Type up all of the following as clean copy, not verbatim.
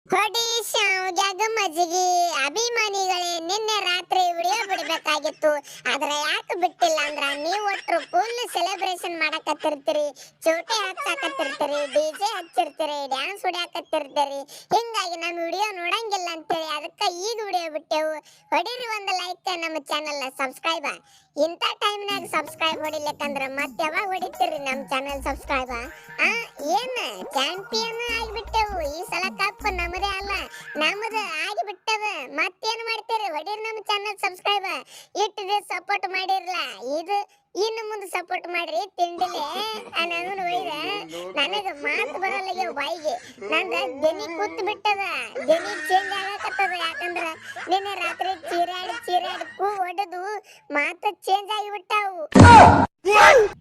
ಹೊಡಿ ಶಾವ್ಗ್ಯಾಗ ಮಜ್ಜಿಗೆ ಅಭಿಮಾನಿಗಳೇ ನಿನ್ನೆ ರಾತ್ರಿ ವಿಡಿಯೋ ಬಿಡಬೇಕಾಗಿತ್ತು ಆದ್ರೆ ಯಾಕೆ ಬಿಟ್ಟಿಲ್ಲ ಅಂದ್ರ ನೀವು ಒಟ್ರು full celebration ಮಾಡಕತ್ತಿರ್ತೀರಿ Chote ಹಚ್ಚಾಕತ್ತಿರ್ತೀರಿ DJ ಹಚ್ಚಿರ್ತೀರಿ dance ಹೊಡ್ಯಾಕತ್ತಿರ್ತೀರಿ ಹಿಂಗಾಗಿ ನಮ್ಮ ವಿಡಿಯೋ ನೋಡಂಗಿಲ್ಲ ಅಂತೇಳಿ ಅದಕ್ಕೆ ಈಗ ವಿಡಿಯೋ ಬಿಟ್ಟೆವು ಹೊಡಿರಿ ಒಂದು ಲೈಕ್ ನಮ್ಮ ಚಾನೆಲ್ ಸಬ್ಸ್ಕ್ರೈಬ್ ಇಂಥ ಟೈಮ್ನಾಗ ಸಬ್ಸ್ಕ್ರೈಬ್ ಹೊಡಿಲಿಕ್ಕಂದ್ರ ಮತ್ತೆ ಯಾವಾಗ ಹೊಡಿತೀರಿ ನಮ್ಮ ಚಾನೆಲ್ ಸಬ್ಸ್ಕ್ರೈಬ್ ಏನ್ ಚಾಂಪಿಯನ್ ಆಗಿಬಿಟ್ಟೆವು ಈ ಸಲ ಕಪ್ ನಮ್ಮದೇ ಅಲ್ಲ ನಮ್ಮದು ಆಗಿಬಿಟ್ಟದ ಮತ್ತೇನ್ ಮಾಡ್ತೀರಿ ಹೊಡೀರಿ ನಮ್ಮ ಚಾನೆಲ್ ಸಬ್ಸ್ಕ್ರೈಬ್ ಇಟ್ಟಿದೆ ಸಪೋರ್ಟ್ ಮಾಡಿರಲ್ಲ ಇದು ಇನ್ನು ಮುಂದೆ ಸಪೋರ್ಟ್ ಮಾಡ್ರಿ ತಿಂಡಿಲೆ ನಾನು ಒಯ್ದ ನನಗ ಮಾತು ಬರಲ್ಲ ಬಾಯಿಗೆ ನಂದ ದನಿ ಕೂತ್ ಬಿಟ್ಟದ ದನಿ ಚೇಂಜ್ ಆಗಕತ್ತದ ಯಾಕಂದ್ರ ನಿನ್ನೆ ರಾತ್ರಿ ಚೀರಾಡಿ ಕೂ ಹೊಡೆದು ಮಾತು ಚೇಂಜ್ ಆಗಿಬಿಟ್ಟಾವು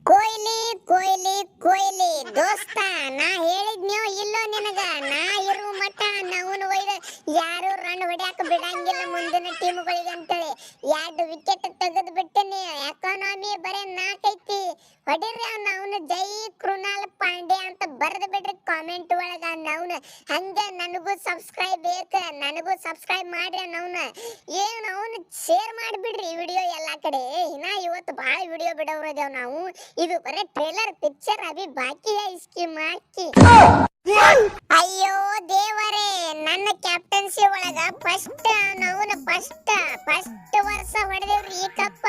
ಕೊಯ್ಲಿ ಕೊಯ್ಲಿ ಕೊಯ್ಲಿ ದೋಸ್ತ ನಾ ಹೇಳಿದ್ನೋ ಇಲ್ಲೋ ನಿನಗ ನಾ ಇರುವ ಮಟ್ಟ ನಾವುನು ಒಯ್ದ ಯಾರು ರನ್ ಹೊಡ್ಯಾಕ ಬಿಡಂಗಿಲ್ಲ ಮುಂದಿನ ಟೀಮ್ಗಳಿಗೆ ಅಂತೇಳಿ 2 ವಿಕೆಟ್ ತೆಗೆದು ಬಿಟ್ಟೇನಿ ಎಕಾನಮಿ ಬರೇ 4 ಐತಿ ಹೊಡಿರಿ ಅವನು ಜೈ ಕೃಣಾಲ್ ಪಾಂಡ್ಯ ಅಂತ ಬರೆದು ಬಿಡ್ರಿ ಕಾಮೆಂಟ್ ಒಳಗ ಅವನು ಹಂಗ ನನಗೂ ಸಬ್ಸ್ಕ್ರೈಬ್ ಬೇಕು ನನಗೂ ಸಬ್ಸ್ಕ್ರೈಬ್ ಮಾಡ್ರಿ ಏನು ಅವನು ಶೇರ್ ಮಾಡಿಬಿಡ್ರಿ ವಿಡಿಯೋ ಎಲ್ಲಾ ಕಡೆ ಇನ್ನ ಇವತ್ತು ಭಾಳ ವಿಡಿಯೋ ಬಿಡೋರದೇವ್ ನಾವು ಇದು ಬರೇ ಟ್ರೇಲರ್ ಪಿಕ್ಚರ್ ಅಭಿ ಬಾಕಿ ಇಸ್ಕಿ ಮಾಕಿ ಅಯ್ಯೋ ದೇವರೇ ನನ್ನ ಕ್ಯಾಪ್ಟನ್ಸಿ ಒಳಗ ಫಸ್ಟ್ ವರ್ಷ ಹೊಡೆದೇವ್ರಿ ಈ ಕಪ್ಪ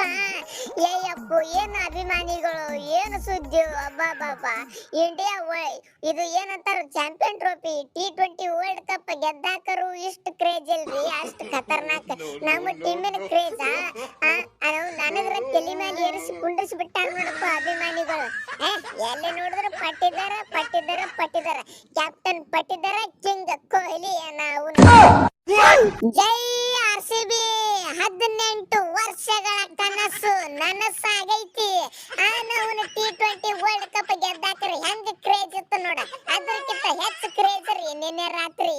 ಏಯಪ್ಪು ಏನು ಅಭಿಮಾನಿಗಳು ಏನು ಸುದ್ದಿ ಅಬ್ಬಾ ಇಂಡಿಯಾ ಇದು ಏನಂತಾರ champion trophy T20 world cup ಗೆದ್ದಾಕರು ಇಷ್ಟು ಕ್ರೇಜ್ ಇಲ್ರಿ ಅಷ್ಟು ಖತರ್ನಾಕ್ ನಮ್ಮ ಟೀಮಿನ ಕ್ರೇಜ್ ನನಗ್ರ ತಲೆ ಮೇಲೆ ಏರಿಸಿ ಕುಂಡ್ರಿಸಿ ಬಿಟ್ಟಾರ ನೋಡಪ್ಪ ಅಭಿಮಾನಿಗಳು ಎಲ್ಲಿ ನೋಡಿದ್ರು ಪಟ್ಟಿದಾರ ಕ್ಯಾಪ್ಟನ್ ಪಟ್ಟಿದಾರ ಕಿಂಗ್ ಕೊಹ್ಲಿ ನಾವು ಜೈ RCB 18 ವರ್ಷಗಳ ಕನಸು ನನಸಾಗೈತಿ ನಾವು T20 ವರ್ಲ್ಡ್ ಕಪ್ ಗೆದ್ದಾಕ್ರೆ ಹೆಂಗ್ ಕ್ರೇಜ್ ಇತ್ತು ನೋಡ ಅದಕ್ಕಿಂತ ಹೆಚ್ಚು ಕ್ರೇಜ್ ರೀ ನಿನ್ನೆ ರಾತ್ರಿ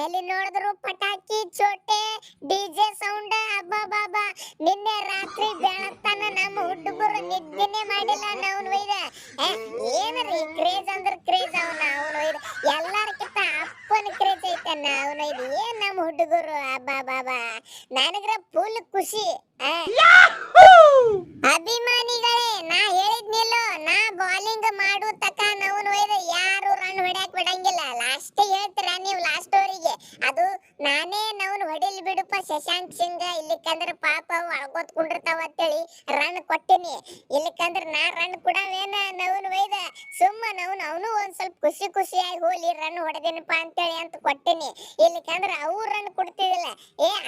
ಎಲ್ಲಿ ನೋಡಿದ್ರು ಪಟಾಕಿ ಚೋಟೆ ಡಿಜೆ ಸೌಂಡ್ ಅಬ್ಬಾ ನಿನ್ನೆ ರಾತ್ರಿ ಬೆಳತನ ನಮ್ಮ ಹುಡುಗರು ನಿದ್ದೆನೆ ಮಾಡಿಲ್ಲ ನಾವು ಒಯ್ದ ಏನ್ರಿ ಕ್ರೇಜ್ ಅಂದ್ರೆ ಕ್ರೇಜ್ ಅವನು ಒಯ್ದ ಎಲ್ಲಾರ್ಕಿಂತ ಅಪ್ಪನ ಕ್ರೇಜ್ ಐತೆ ನಾವು ಒಯ್ದು ಏನ್ ನಮ್ಮ ಹುಡುಗರು ಅಬ್ಬಾ ನನಗ್ರ ಫುಲ್ ಖುಷಿ ಅಭಿಮಾನಿಗಳೇ ನಾ ಹೇಳಿದ್ನಿಲ್ಲ ನಾ ಬೌಲಿಂಗ್ ಮಾಡು ತಕ ನಾವು ಒಯ್ದ ಯಾರು ರನ್ ಹೊಡ್ಯಾಕ್ ಬಿಡಂಗಿಲ್ಲ ಲಾಸ್ಟ್ ಹೇಳ್ತೀರ ನೀವು ಲಾಸ್ಟ್ ಅವರಿಗೆ ಅದು ನಾನೇ ನಾವು ಹೊಡಿಲಿ ಬಿಡುಪ್ಪ ಶಶಾಂಕ್ ಸಿಂಗ್ ಇಲ್ಲಿಕಂದ್ರ ಪಾಪ ಒಳಗೋತ್ ಕುಂಡಿರ್ತಾವ ಅಂತೇಳಿ ರನ್ ಕೊಟ್ಟಿನಿ ಇಲ್ಲಿಕಂದ್ರ ನಾ ರನ್ ಕೊಡವೇನ ನಾವು ಒಯ್ದ ಸುಮ್ಮ ಅವನು ಒಂದ್ ಸ್ವಲ್ಪ ಖುಷಿಯಾಗಿ ಹೋಲಿ ರನ್ ಹೊಡೆದೇನಪ್ಪ ಅಂತೇಳಿ ಅಂತ ಕೊಟ್ಟಿನಿ ಇಲ್ಲಿಕಂದ್ರ ಅವ್ರು ರನ್ ಕೊಡ್ತಿದಿಲ್ಲ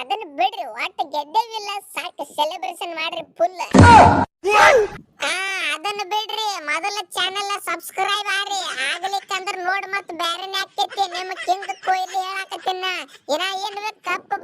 ಅದನ್ನ ಬಿಡ್ರಿ ಒಟ್ಟು ಗೆದ್ದೇವಿಲ್ಲ ಸಾಕು ಸೆಲೆಬ್ರೇಷನ್ ಮಾಡ್ರಿ ಫುಲ್ ಅದನ್ನ ಬಿಡ್ರಿ ಮೊದಲ ಚಾನೆಲ್ ಸಬ್ಸ್ಕ್ರೈಬ್ ಆಗ್ರಿ ಆಗ್ಲಿಕ್ಕಂದ್ರ ನೋಡ್ ಮತ್ ಬ್ಯಾರೆನೇ ಆಕೈತಿ ನಿಮ್ಮ ಕಿಂಗ್ ಕೊಹ್ಲಿ ಹೇಳಾಕತ್ತೀನ ಏನ್ ಬೇಕು ಕಪ್